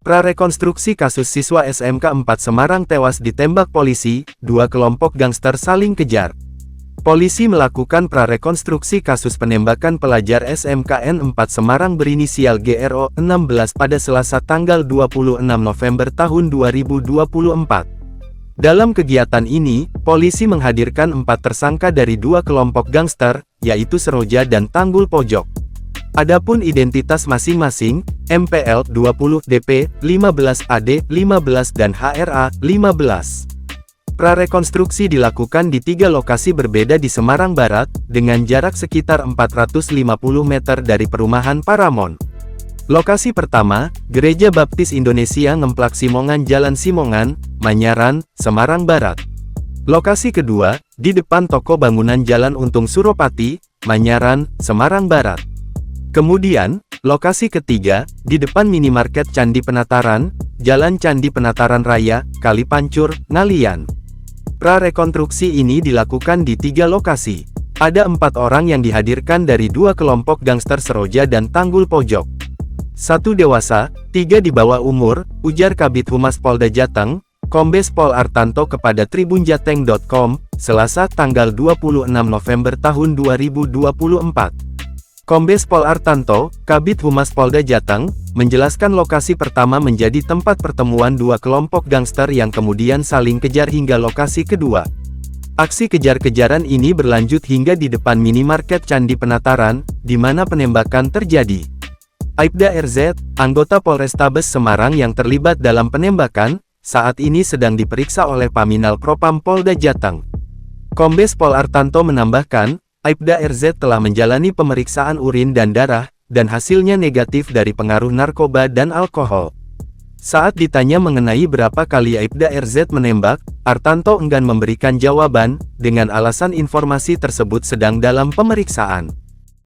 Prarekonstruksi kasus siswa SMK 4 Semarang tewas ditembak polisi, dua kelompok gangster saling kejar. Polisi melakukan prarekonstruksi kasus penembakan pelajar SMKN 4 Semarang berinisial GRO 16 pada Selasa tanggal 26 November tahun 2024. Dalam kegiatan ini, polisi menghadirkan 4 tersangka dari dua kelompok gangster, yaitu Seroja dan Tanggul Pojok. Adapun identitas masing-masing, MPL 20, DP 15, AD 15 dan HRA 15. Prarekonstruksi dilakukan di 3 lokasi berbeda di Semarang Barat, dengan jarak sekitar 450 meter dari perumahan Paramount. Lokasi pertama, Gereja Baptis Indonesia Ngemplak Simongan Jalan Simongan, Manyaran, Semarang Barat. Lokasi kedua, di depan toko bangunan Jalan Untung Suropati, Manyaran, Semarang Barat. Kemudian, lokasi ketiga, di depan minimarket Candi Penataran, Jalan Candi Penataran Raya, Kalipancur, Ngalian. Prarekonstruksi ini dilakukan di 3 lokasi. Ada 4 orang yang dihadirkan dari 2 kelompok gangster Seroja dan Tanggul Pojok. 1 dewasa, 3 di bawah umur, ujar Kabid Humas Polda Jateng, Kombes Pol Artanto kepada tribunjateng.com, Selasa tanggal 26 November tahun 2024. Kombes Pol Artanto, Kabid Humas Polda Jateng, menjelaskan lokasi pertama menjadi tempat pertemuan 2 kelompok gangster yang kemudian saling kejar hingga lokasi kedua. Aksi kejar-kejaran ini berlanjut hingga di depan minimarket Candi Penataran, di mana penembakan terjadi. Aibda RZ, anggota Polrestabes Semarang yang terlibat dalam penembakan, saat ini sedang diperiksa oleh Paminal Propam Polda Jateng. Kombes Pol Artanto menambahkan, Aibda RZ telah menjalani pemeriksaan urin dan darah, dan hasilnya negatif dari pengaruh narkoba dan alkohol. Saat ditanya mengenai berapa kali Aibda RZ menembak, Artanto enggan memberikan jawaban, dengan alasan informasi tersebut sedang dalam pemeriksaan.